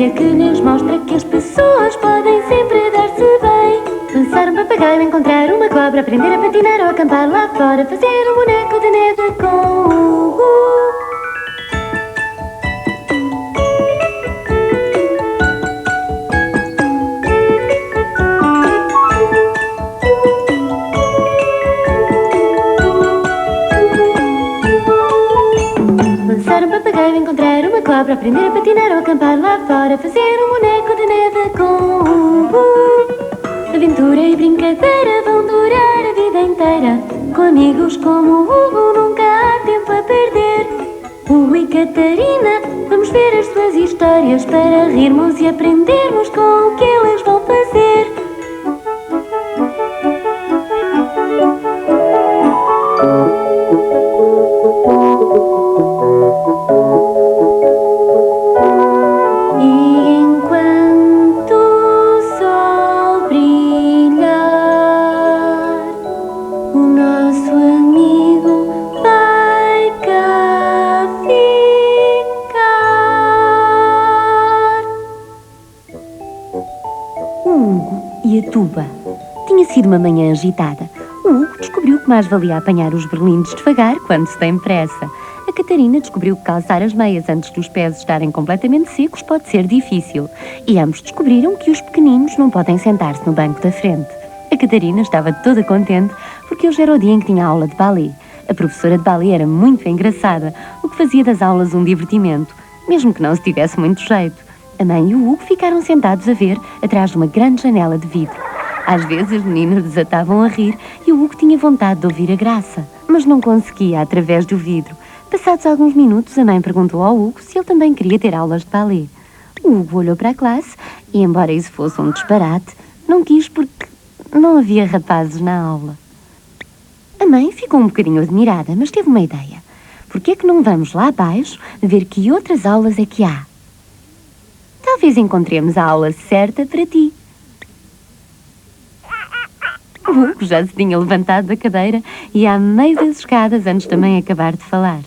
história que lhes mostra que as pessoas podem sempre dar-se bem. Lançar um papagaio, encontrar uma cobra, aprender a patinar ou acampar lá fora, fazer um boneco de neve com o Hugo. Lançar um papagaio, encontrar uma cobra, aprender a patinar ou acampar lá fora, fazer um boneco de neve com o Hugo. Aventura e brincadeira vão durar a vida inteira. Com amigos como o Hugo nunca há tempo a perder. Hugo e Catarina, vamos ver as suas histórias para rirmos e aprendermos com o que eles vão fazer. Tuba. Tinha sido uma manhã agitada. O Hugo descobriu que mais valia apanhar os berlindes devagar quando se tem pressa. A Catarina descobriu que calçar as meias antes dos pés estarem completamente secos pode ser difícil. E ambos descobriram que os pequeninos não podem sentar-se no banco da frente. A Catarina estava toda contente porque hoje era o dia em que tinha aula de balé. A professora de balé era muito engraçada, o que fazia das aulas um divertimento, mesmo que não se tivesse muito jeito. A mãe e o Hugo ficaram sentados a ver atrás de uma grande janela de vidro. Às vezes os meninos desatavam a rir e o Hugo tinha vontade de ouvir a graça, mas não conseguia através do vidro. Passados alguns minutos, a mãe perguntou ao Hugo se ele também queria ter aulas de balé. O Hugo olhou para a classe e, embora isso fosse um disparate, não quis porque não havia rapazes na aula. A mãe ficou um bocadinho admirada, mas teve uma ideia. Por que é que não vamos lá abaixo ver que outras aulas é que há? Talvez encontremos a aula certa para ti. O Hugo já se tinha levantado da cadeira e à meio das escadas antes da mãe acabar de falar.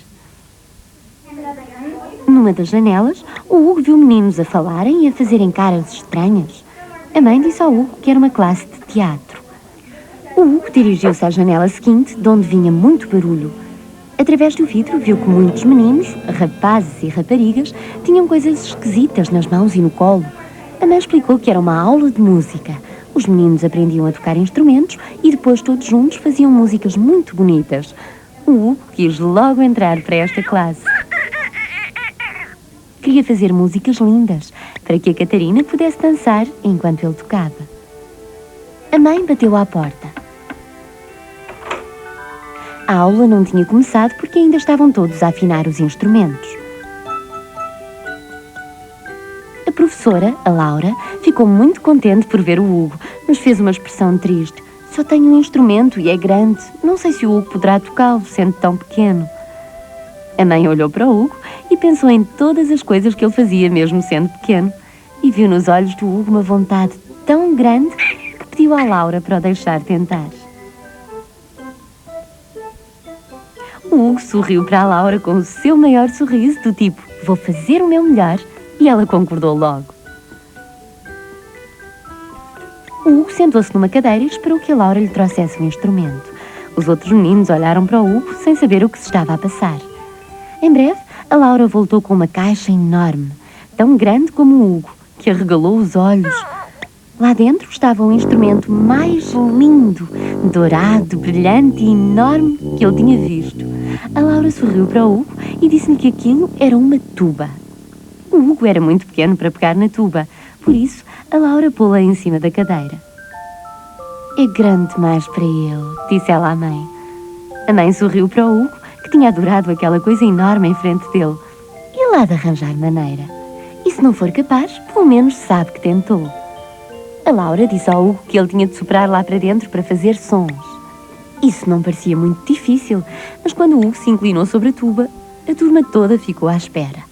Numa das janelas, o Hugo viu meninos a falarem e a fazerem caras estranhas. A mãe disse ao Hugo que era uma classe de teatro. O Hugo dirigiu-se à janela seguinte, de onde vinha muito barulho. Através do vidro viu que muitos meninos, rapazes e raparigas, tinham coisas esquisitas nas mãos e no colo. A mãe explicou que era uma aula de música. Os meninos aprendiam a tocar instrumentos e depois todos juntos faziam músicas muito bonitas. O Hugo quis logo entrar para esta classe. Queria fazer músicas lindas, para que a Catarina pudesse dançar enquanto ele tocava. A mãe bateu à porta. A aula não tinha começado porque ainda estavam todos a afinar os instrumentos. A professora, a Laura, ficou muito contente por ver o Hugo, mas fez uma expressão triste. Só tenho um instrumento e é grande. Não sei se o Hugo poderá tocá-lo, sendo tão pequeno. A mãe olhou para o Hugo e pensou em todas as coisas que ele fazia mesmo sendo pequeno. E viu nos olhos do Hugo uma vontade tão grande que pediu à Laura para o deixar tentar. O Hugo sorriu para a Laura com o seu maior sorriso, do tipo, vou fazer o meu melhor, e ela concordou logo. O Hugo sentou-se numa cadeira e esperou que a Laura lhe trouxesse um instrumento. Os outros meninos olharam para o Hugo sem saber o que se estava a passar. Em breve, a Laura voltou com uma caixa enorme, tão grande como o Hugo, que arregalou os olhos. Lá dentro estava um instrumento mais lindo, dourado, brilhante e enorme que ele tinha visto. A Laura sorriu para o Hugo e disse-lhe que aquilo era uma tuba. O Hugo era muito pequeno para pegar na tuba, por isso a Laura pô-la em cima da cadeira. É grande demais para ele, disse ela à mãe. A mãe sorriu para o Hugo, que tinha adorado aquela coisa enorme em frente dele. Ele há de arranjar maneira. E se não for capaz, pelo menos sabe que tentou. A Laura disse ao Hugo que ele tinha de soprar lá para dentro para fazer sons. Isso não parecia muito difícil, mas quando o Hugo se inclinou sobre a tuba, a turma toda ficou à espera.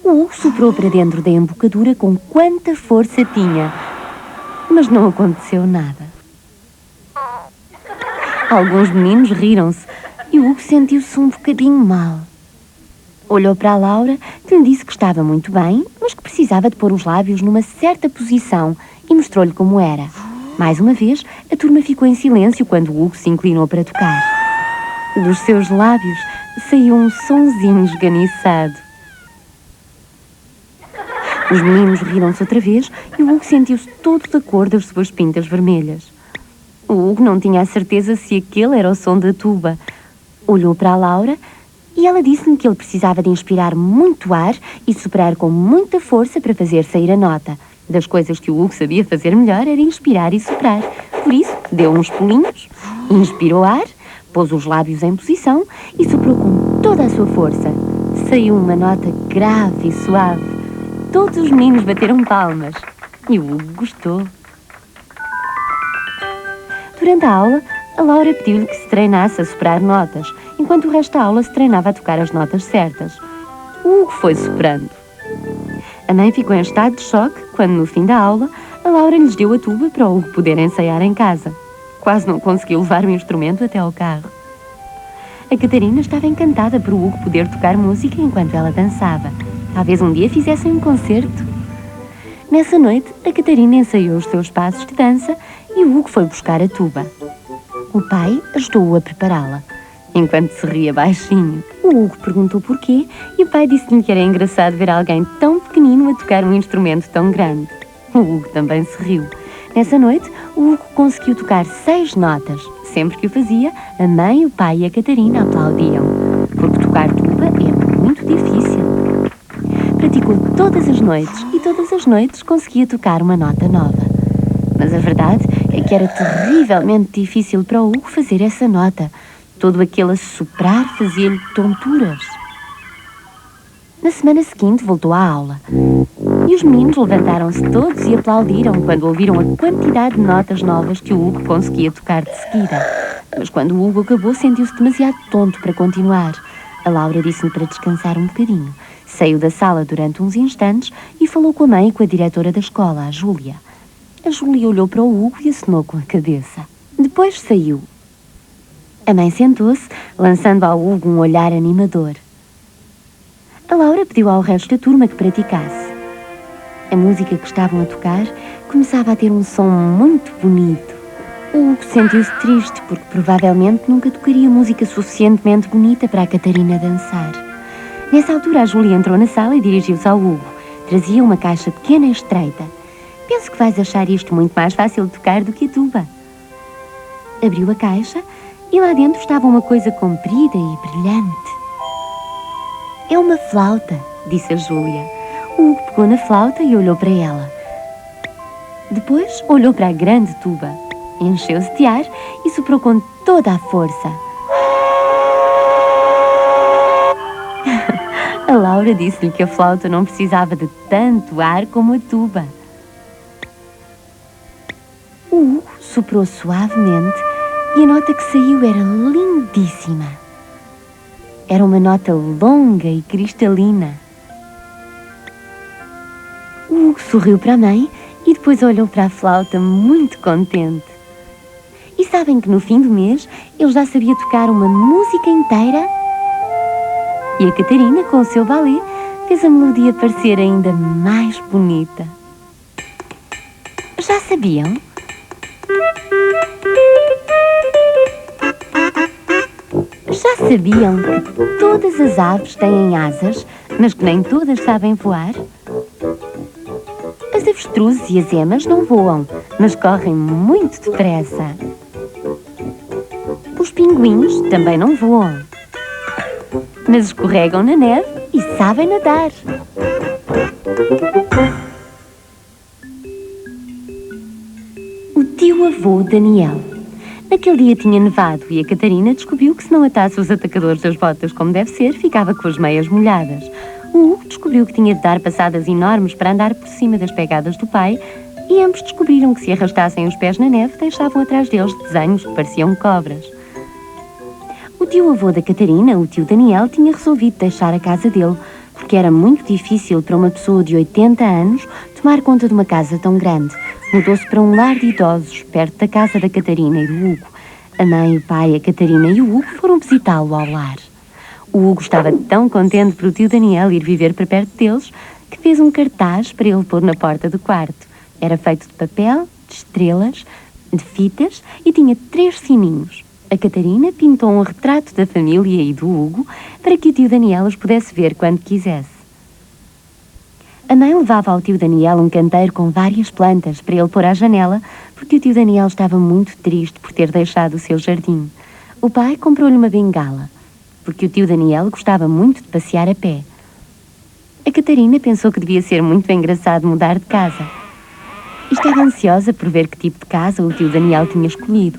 O Hugo soprou para dentro da embocadura com quanta força tinha, mas não aconteceu nada. Alguns meninos riram-se e o Hugo sentiu-se um bocadinho mal. Olhou para a Laura, que lhe disse que estava muito bem, mas que precisava de pôr os lábios numa certa posição, e mostrou-lhe como era. Mais uma vez, a turma ficou em silêncio quando o Hugo se inclinou para tocar. Dos seus lábios saiu um sonzinho esganiçado. Os meninos riram-se outra vez e o Hugo sentiu-se todo da cor das suas pintas vermelhas. O Hugo não tinha a certeza se aquele era o som da tuba. Olhou para a Laura e ela disse-lhe que ele precisava de inspirar muito ar e soprar com muita força para fazer sair a nota. Das coisas que o Hugo sabia fazer melhor era inspirar e soprar. Por isso, deu uns pulinhos, inspirou ar, pôs os lábios em posição e soprou com toda a sua força. Saiu uma nota grave e suave. Todos os meninos bateram palmas e o Hugo gostou. Durante a aula, a Laura pediu-lhe que se treinasse a soprar notas, enquanto o resto da aula se treinava a tocar as notas certas. O Hugo foi soprando. A mãe ficou em estado de choque quando, no fim da aula, a Laura lhes deu a tuba para o Hugo poder ensaiar em casa. Quase não conseguiu levar o instrumento até ao carro. A Catarina estava encantada por o Hugo poder tocar música enquanto ela dançava. Talvez um dia fizessem um concerto. Nessa noite, a Catarina ensaiou os seus passos de dança e o Hugo foi buscar a tuba. O pai ajudou-o a prepará-la, enquanto se ria baixinho. O Hugo perguntou porquê e o pai disse-lhe que era engraçado ver alguém tão pequenino a tocar um instrumento tão grande. O Hugo também se riu. Nessa noite, o Hugo conseguiu tocar 6 notas. Sempre que o fazia, a mãe, o pai e a Catarina aplaudiam, porque tocar tuba é muito difícil. Praticou todas as noites e todas as noites conseguia tocar uma nota nova. Mas a verdade é que era terrivelmente difícil para o Hugo fazer essa nota. Todo aquele a soprar fazia-lhe tonturas. Na semana seguinte voltou à aula. E os meninos levantaram-se todos e aplaudiram quando ouviram a quantidade de notas novas que o Hugo conseguia tocar de seguida. Mas quando o Hugo acabou, sentiu-se demasiado tonto para continuar. A Laura disse-lhe para descansar um bocadinho. Saiu da sala durante uns instantes e falou com a mãe e com a diretora da escola, a Júlia. A Júlia olhou para o Hugo e acenou com a cabeça. Depois saiu. A mãe sentou-se, lançando ao Hugo um olhar animador. A Laura pediu ao resto da turma que praticasse. A música que estavam a tocar começava a ter um som muito bonito. O Hugo sentiu-se triste porque provavelmente nunca tocaria música suficientemente bonita para a Catarina dançar. Nessa altura, a Júlia entrou na sala e dirigiu-se ao Hugo. Trazia uma caixa pequena e estreita. Penso que vais achar isto muito mais fácil de tocar do que a tuba. Abriu a caixa e lá dentro estava uma coisa comprida e brilhante. É uma flauta, disse a Júlia. O Hugo pegou na flauta e olhou para ela. Depois olhou para a grande tuba. Encheu-se de ar e soprou com toda a força. A Laura disse-lhe que a flauta não precisava de tanto ar como a tuba. O Hugo soprou suavemente e a nota que saiu era lindíssima. Era uma nota longa e cristalina. O Hugo sorriu para a mãe e depois olhou para a flauta muito contente. E sabem que no fim do mês ele já sabia tocar uma música inteira? E a Catarina, com o seu balé, fez a melodia parecer ainda mais bonita. Já sabiam? Já sabiam que todas as aves têm asas, mas que nem todas sabem voar? As avestruzes e as emas não voam, mas correm muito depressa. Os pinguins também não voam, mas escorregam na neve e sabem nadar. O tio-avô Daniel. Naquele dia tinha nevado e a Catarina descobriu que se não atasse os atacadores das botas como deve ser, ficava com as meias molhadas. O Hugo descobriu que tinha de dar passadas enormes para andar por cima das pegadas do pai e ambos descobriram que se arrastassem os pés na neve, deixavam atrás deles desenhos que pareciam cobras. O tio-avô da Catarina, o tio Daniel, tinha resolvido deixar a casa dele, porque era muito difícil para uma pessoa de 80 anos tomar conta de uma casa tão grande. Mudou-se para um lar de idosos, perto da casa da Catarina e do Hugo. A mãe, o pai, a Catarina e o Hugo foram visitá-lo ao lar. O O Hugo estava tão contente por o tio Daniel ir viver para perto deles que fez um cartaz para ele pôr na porta do quarto. Era feito de papel, de estrelas, de fitas e tinha 3 sininhos. A Catarina pintou um retrato da família e do Hugo para que o tio Daniel os pudesse ver quando quisesse. A mãe levava ao tio Daniel um canteiro com várias plantas para ele pôr à janela, porque o tio Daniel estava muito triste por ter deixado o seu jardim. O pai comprou-lhe uma bengala, porque o tio Daniel gostava muito de passear a pé. A Catarina pensou que devia ser muito engraçado mudar de casa. E estava ansiosa por ver que tipo de casa o tio Daniel tinha escolhido.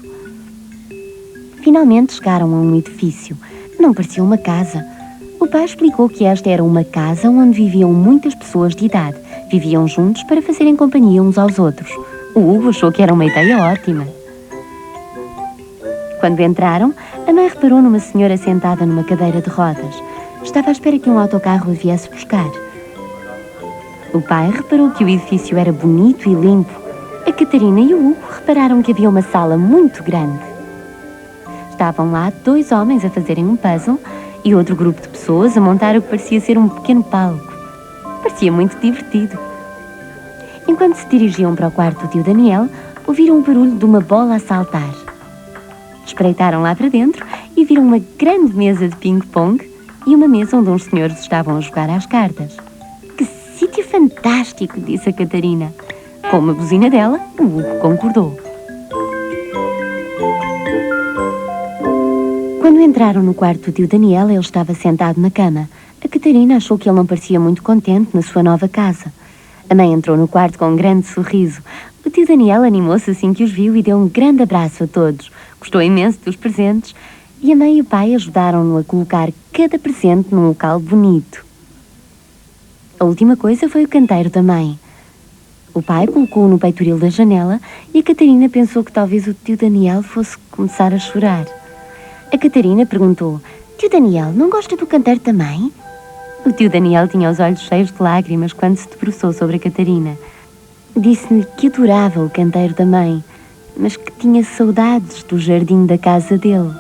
Finalmente chegaram a um edifício. Não parecia uma casa. O pai explicou que esta era uma casa onde viviam muitas pessoas de idade. Viviam juntos para fazerem companhia uns aos outros. O Hugo achou que era uma ideia ótima. Quando entraram, a mãe reparou numa senhora sentada numa cadeira de rodas. Estava à espera que um autocarro a viesse buscar. O pai reparou que o edifício era bonito e limpo. A Catarina e o Hugo repararam que havia uma sala muito grande. Estavam lá 2 homens a fazerem um puzzle e outro grupo de pessoas a montar o que parecia ser um pequeno palco. Parecia muito divertido. Enquanto se dirigiam para o quarto do tio Daniel, ouviram o barulho de uma bola a saltar. Espreitaram lá para dentro e viram uma grande mesa de ping-pong e uma mesa onde uns senhores estavam a jogar às cartas. Que sítio fantástico, disse a Catarina. Com uma buzina dela, o Hugo concordou. Quando entraram no quarto do tio Daniel, ele estava sentado na cama. A Catarina achou que ele não parecia muito contente na sua nova casa. A mãe entrou no quarto com um grande sorriso. O tio Daniel animou-se assim que os viu e deu um grande abraço a todos. Gostou imenso dos presentes e a mãe e o pai ajudaram-no a colocar cada presente num local bonito. A última coisa foi o canteiro da mãe. O pai colocou-o no peitoril da janela e a Catarina pensou que talvez o tio Daniel fosse começar a chorar. A Catarina perguntou: "Tio Daniel, não gosta do canteiro da mãe?" O tio Daniel tinha os olhos cheios de lágrimas quando se debruçou sobre a Catarina. Disse-lhe que adorava o canteiro da mãe, mas que tinha saudades do jardim da casa dele.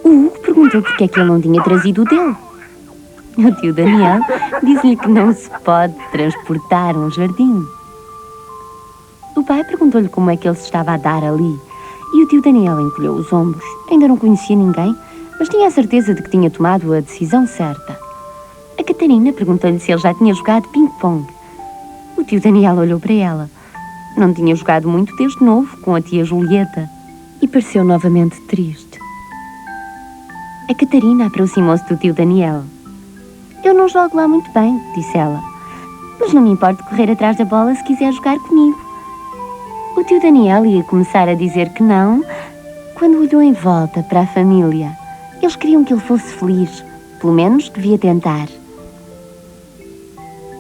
O Hugo perguntou porque é que ele não tinha trazido o dele. O tio Daniel disse-lhe que não se pode transportar um jardim. O pai perguntou-lhe como é que ele se estava a dar ali, e o tio Daniel encolheu os ombros. Ainda não conhecia ninguém, mas tinha a certeza de que tinha tomado a decisão certa. A Catarina perguntou-lhe se ele já tinha jogado ping-pong. O tio Daniel olhou para ela. Não tinha jogado muito desde novo com a tia Julieta e pareceu novamente triste. A Catarina aproximou-se do tio Daniel. "Eu não jogo lá muito bem", disse ela, "mas não me importo de correr atrás da bola se quiser jogar comigo." O tio Daniel ia começar a dizer que não, quando olhou em volta para a família. Eles queriam que ele fosse feliz. Pelo menos devia tentar.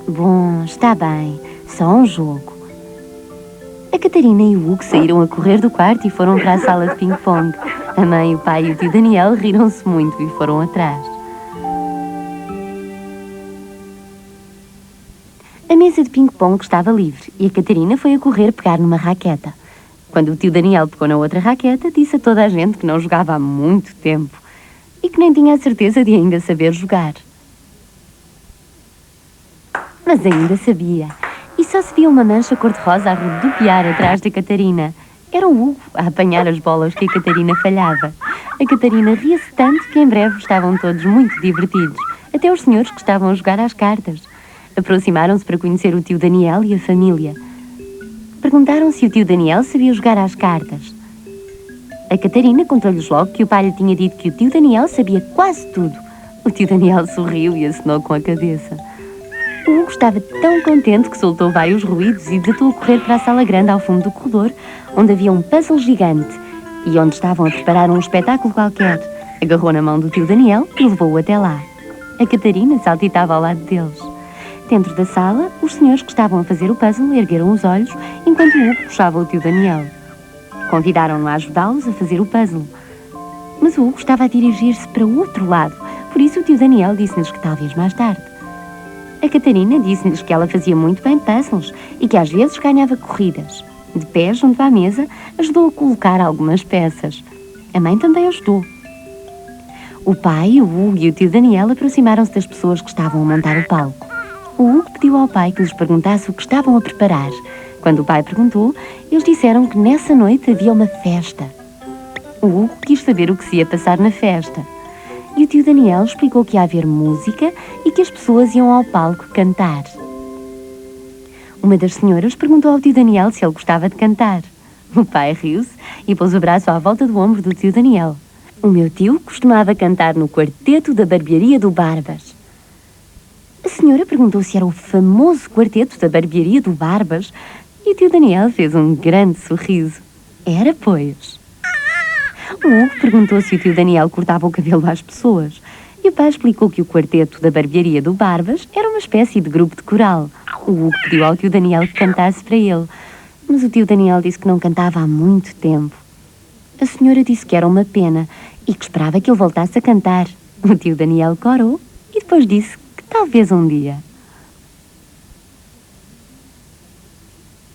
"Bom, está bem. Só um jogo." A Catarina e o Hugo saíram a correr do quarto e foram para a sala de ping-pong. A mãe, o pai e o tio Daniel riram-se muito e foram atrás. A mesa de ping-pong estava livre e a Catarina foi a correr pegar numa raqueta. Quando o tio Daniel pegou na outra raqueta, disse a toda a gente que não jogava há muito tempo e que nem tinha a certeza de ainda saber jogar. Mas ainda sabia, e só se via uma mancha cor-de-rosa a rodopiar atrás da Catarina. Era o Hugo a apanhar as bolas que a Catarina falhava. A Catarina ria-se tanto que em breve estavam todos muito divertidos, até os senhores que estavam a jogar às cartas. Aproximaram-se para conhecer o tio Daniel e a família. Perguntaram se o tio Daniel sabia jogar às cartas. A Catarina contou-lhes logo que o pai lhe tinha dito que o tio Daniel sabia quase tudo. O tio Daniel sorriu e acenou com a cabeça. O Hugo estava tão contente que soltou vários ruídos e desatou a correr para a sala grande ao fundo do corredor, onde havia um puzzle gigante e onde estavam a preparar um espetáculo qualquer. Agarrou na mão do tio Daniel e levou-o até lá. A Catarina saltitava ao lado deles. Dentro da sala, os senhores que estavam a fazer o puzzle ergueram os olhos enquanto o Hugo puxava o tio Daniel. Convidaram-no a ajudá-los a fazer o puzzle. Mas o Hugo estava a dirigir-se para o outro lado, por isso o tio Daniel disse-lhes que talvez mais tarde. A Catarina disse-lhes que ela fazia muito bem puzzles e que às vezes ganhava corridas. De pé, junto à mesa, ajudou a colocar algumas peças. A mãe também ajudou. O pai, o Hugo e o tio Daniel aproximaram-se das pessoas que estavam a montar o palco. O Hugo pediu ao pai que lhes perguntasse o que estavam a preparar. Quando o pai perguntou, eles disseram que nessa noite havia uma festa. O Hugo quis saber o que se ia passar na festa. E o tio Daniel explicou que ia haver música e que as pessoas iam ao palco cantar. Uma das senhoras perguntou ao tio Daniel se ele gostava de cantar. O pai riu-se e pôs o braço à volta do ombro do tio Daniel. O meu tio costumava cantar no quarteto da barbearia do Barbas. A senhora perguntou se era o famoso quarteto da barbearia do Barbas e o tio Daniel fez um grande sorriso. Era, pois. O Hugo perguntou se o tio Daniel cortava o cabelo às pessoas e o pai explicou que o quarteto da barbearia do Barbas era uma espécie de grupo de coral. O Hugo pediu ao tio Daniel que cantasse para ele, mas o tio Daniel disse que não cantava há muito tempo. A senhora disse que era uma pena e que esperava que ele voltasse a cantar. O tio Daniel corou e depois disse que talvez um dia.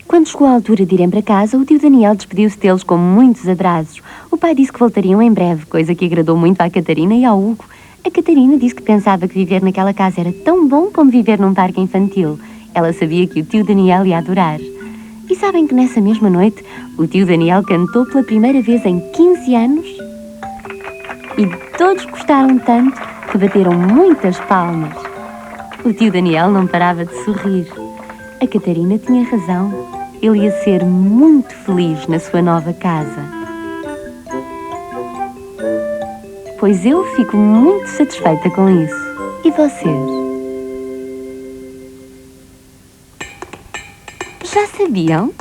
Quando chegou a altura de irem para casa, o tio Daniel despediu-se deles com muitos abraços. O pai disse que voltariam em breve, coisa que agradou muito à Catarina e ao Hugo. A Catarina disse que pensava que viver naquela casa era tão bom como viver num parque infantil. Ela sabia que o tio Daniel ia adorar. E sabem que nessa mesma noite, o tio Daniel cantou pela primeira vez em 15 anos? E todos gostaram tanto que bateram muitas palmas. O tio Daniel não parava de sorrir. A Catarina tinha razão. Ele ia ser muito feliz na sua nova casa. Pois eu fico muito satisfeita com isso. E vocês? Já sabiam?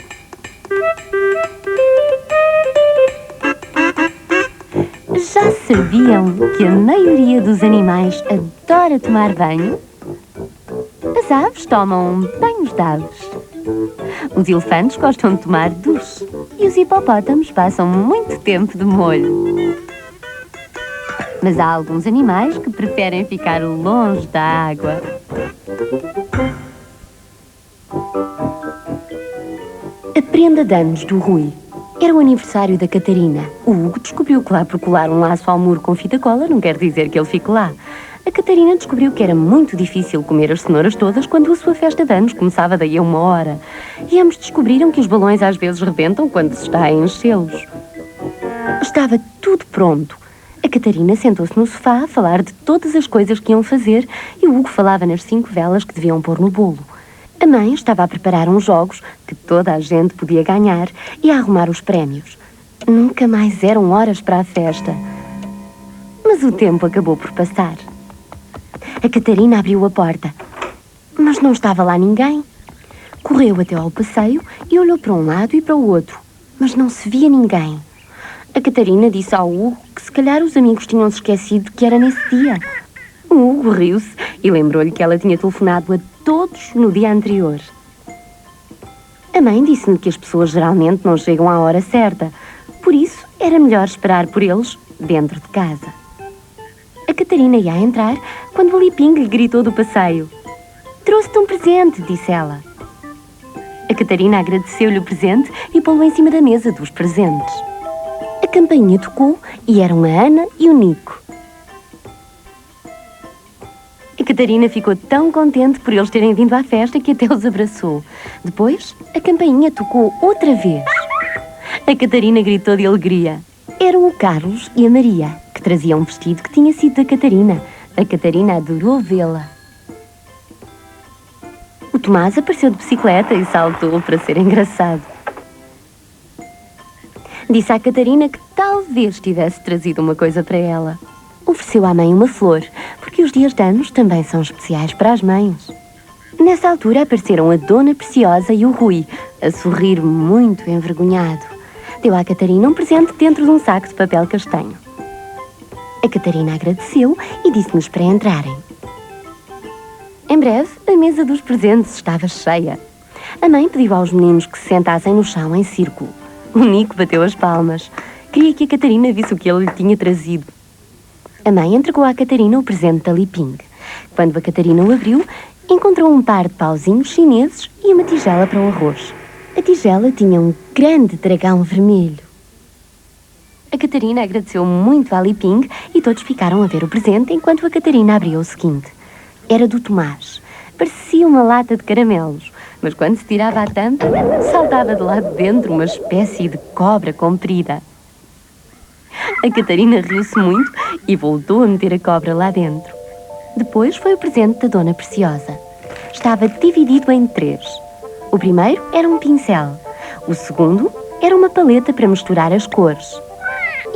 Já sabiam que a maioria dos animais adora tomar banho? As aves tomam banhos de aves. Os elefantes gostam de tomar duche. E os hipopótamos passam muito tempo de molho. Mas há alguns animais que preferem ficar longe da água. A prenda de anos do Rui. Era o aniversário da Catarina. O Hugo descobriu que lá por colar um laço ao muro com fita cola não quer dizer que ele fique lá. A Catarina descobriu que era muito difícil comer as cenouras todas quando a sua festa de anos começava daí a 1 hora. E ambos descobriram que os balões às vezes rebentam quando se está a enchê-los. Estava tudo pronto. A Catarina sentou-se no sofá a falar de todas as coisas que iam fazer e o Hugo falava nas 5 velas que deviam pôr no bolo. A mãe estava a preparar uns jogos que toda a gente podia ganhar e a arrumar os prémios. Nunca mais eram horas para a festa. Mas o tempo acabou por passar. A Catarina abriu a porta, mas não estava lá ninguém. Correu até ao passeio e olhou para um lado e para o outro, mas não se via ninguém. A Catarina disse ao Hugo que se calhar os amigos tinham se esquecido que era nesse dia. O Hugo riu-se e lembrou-lhe que ela tinha telefonado a todos no dia anterior. A mãe disse-lhe que as pessoas geralmente não chegam à hora certa, por isso era melhor esperar por eles dentro de casa. A Catarina ia a entrar quando o Liping lhe gritou do passeio. "Trouxe-te um presente", disse ela. A Catarina agradeceu-lhe o presente e pô-lo em cima da mesa dos presentes. A campainha tocou e eram a Ana e o Nico. A Catarina ficou tão contente por eles terem vindo à festa que até os abraçou. Depois, a campainha tocou outra vez. A Catarina gritou de alegria. Eram o Carlos e a Maria, que traziam um vestido que tinha sido da Catarina. A Catarina adorou vê-la. O Tomás apareceu de bicicleta e saltou para ser engraçado. Disse à Catarina que talvez tivesse trazido uma coisa para ela. Ofereceu à mãe uma flor, porque os dias de anos também são especiais para as mães. Nessa altura apareceram a Dona Preciosa e o Rui, a sorrir muito envergonhado. Deu à Catarina um presente dentro de um saco de papel castanho. A Catarina agradeceu e disse-nos para entrarem. Em breve, a mesa dos presentes estava cheia. A mãe pediu aos meninos que se sentassem no chão em círculo. O Nico bateu as palmas. Queria que a Catarina visse o que ele lhe tinha trazido. A mãe entregou à Catarina o presente da Liping. Quando a Catarina o abriu, encontrou um par de pauzinhos chineses e uma tigela para o arroz. A tigela tinha um grande dragão vermelho. A Catarina agradeceu muito à Li-Ping e todos ficaram a ver o presente enquanto a Catarina abria o seguinte. Era do Tomás. Parecia uma lata de caramelos, mas quando se tirava a tampa, saltava de lá de dentro uma espécie de cobra comprida. A Catarina riu-se muito e voltou a meter a cobra lá dentro. Depois foi o presente da Dona Preciosa. Estava dividido em 3. O primeiro era um pincel. O segundo era uma paleta para misturar as cores.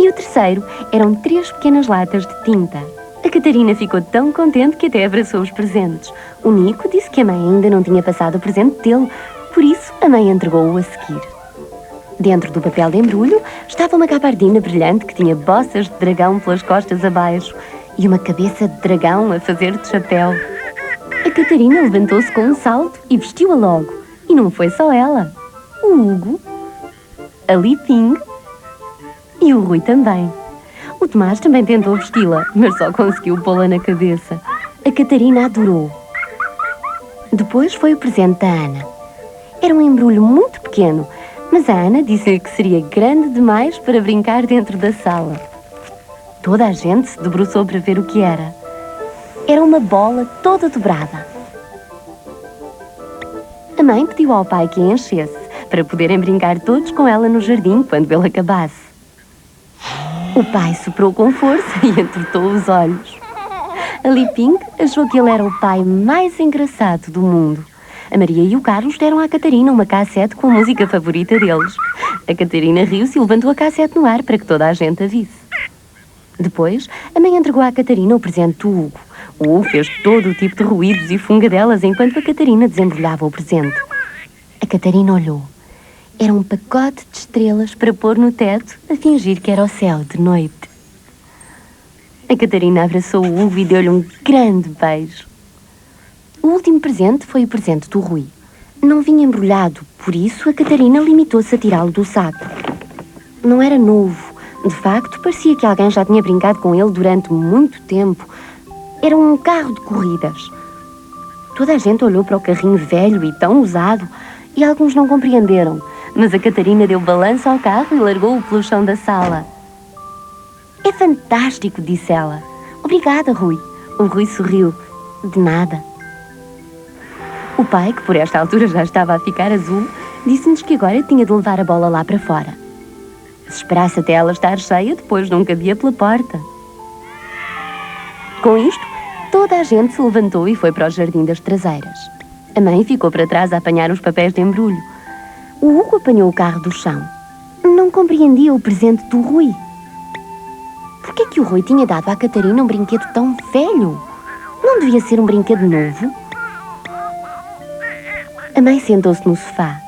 E o terceiro eram 3 pequenas latas de tinta. A Catarina ficou tão contente que até abraçou os presentes. O Nico disse que a mãe ainda não tinha passado o presente dele, por isso a mãe entregou-o a seguir. Dentro do papel de embrulho estava uma gabardina brilhante que tinha bossas de dragão pelas costas abaixo e uma cabeça de dragão a fazer de chapéu. A Catarina levantou-se com um salto e vestiu-a logo. E não foi só ela. O Hugo, a Li-Ping e o Rui também. O Tomás também tentou vesti-la, mas só conseguiu pô-la na cabeça. A Catarina adorou. Depois foi o presente da Ana. Era um embrulho muito pequeno, mas a Ana disse-lhe que seria grande demais para brincar dentro da sala. Toda a gente se debruçou para ver o que era. Era uma bola toda dobrada. A mãe pediu ao pai que a enchesse, para poderem brincar todos com ela no jardim quando ele acabasse. O pai soprou com força e entretou os olhos. A Li-Ping achou que ele era o pai mais engraçado do mundo. A Maria e o Carlos deram à Catarina uma cassete com a música favorita deles. A Catarina riu-se e levantou a cassete no ar para que toda a gente a visse. Depois, a mãe entregou à Catarina o presente do Hugo. O Hugo fez todo o tipo de ruídos e fungadelas enquanto a Catarina desembrulhava o presente. A Catarina olhou. Era um pacote de estrelas para pôr no teto a fingir que era o céu de noite. A Catarina abraçou o Hugo e deu-lhe um grande beijo. O último presente foi o presente do Rui. Não vinha embrulhado, por isso a Catarina limitou-se a tirá-lo do saco. Não era novo. De facto, parecia que alguém já tinha brincado com ele durante muito tempo. Era um carro de corridas. Toda a gente olhou para o carrinho velho e tão usado e alguns não compreenderam, mas a Catarina deu balanço ao carro e largou-o pelo chão da sala. É fantástico, disse ela. Obrigada, Rui. O Rui sorriu. De nada. O pai, que por esta altura já estava a ficar azul, disse-nos que agora tinha de levar a bola lá para fora. Se esperasse até ela estar cheia, depois não cabia pela porta. Com isto, toda a gente se levantou e foi para o jardim das traseiras. A mãe ficou para trás a apanhar os papéis de embrulho. O Hugo apanhou o carro do chão. Não compreendia o presente do Rui. Por que o Rui tinha dado à Catarina um brinquedo tão velho? Não devia ser um brinquedo novo? A mãe sentou-se no sofá.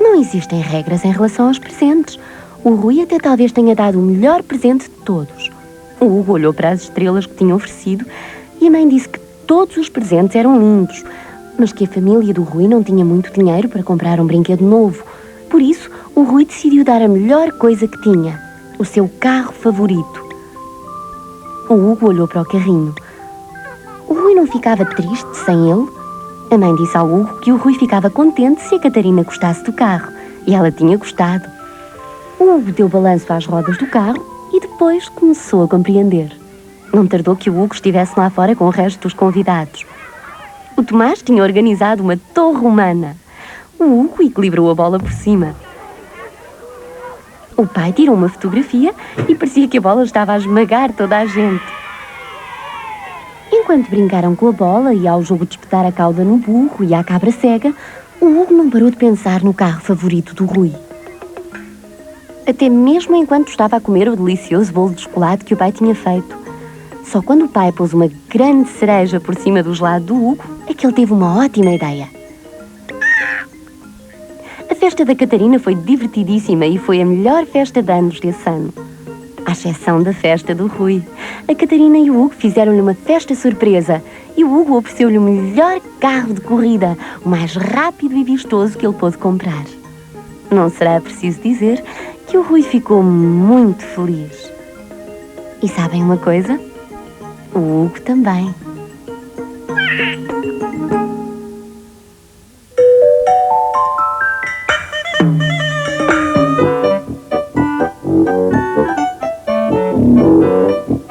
Não existem regras em relação aos presentes. O Rui até talvez tenha dado o melhor presente de todos. O Hugo olhou para as estrelas que tinha oferecido e a mãe disse que todos os presentes eram lindos, mas que a família do Rui não tinha muito dinheiro para comprar um brinquedo novo. Por isso, o Rui decidiu dar a melhor coisa que tinha, o seu carro favorito. O Hugo olhou para o carrinho. O Rui não ficava triste sem ele? A mãe disse ao Hugo que o Rui ficava contente se a Catarina gostasse do carro, e ela tinha gostado. O Hugo deu balanço às rodas do carro e depois começou a compreender. Não tardou que o Hugo estivesse lá fora com o resto dos convidados. O Tomás tinha organizado uma torre humana. O Hugo equilibrou a bola por cima. O pai tirou uma fotografia e parecia que a bola estava a esmagar toda a gente. Enquanto brincaram com a bola e ao jogo de espetar a cauda no burro e à cabra cega, o Hugo não parou de pensar no carro favorito do Rui. Até mesmo enquanto estava a comer o delicioso bolo de chocolate que o pai tinha feito. Só quando o pai pôs uma grande cereja por cima do gelado do Hugo é que ele teve uma ótima ideia. A festa da Catarina foi divertidíssima e foi a melhor festa de anos desse ano. À exceção da festa do Rui. A Catarina e o Hugo fizeram-lhe uma festa surpresa e o Hugo ofereceu-lhe o melhor carro de corrida, o mais rápido e vistoso que ele pôde comprar. Não será preciso dizer que o Rui ficou muito feliz. E sabem uma coisa? O Hugo também. Tchau.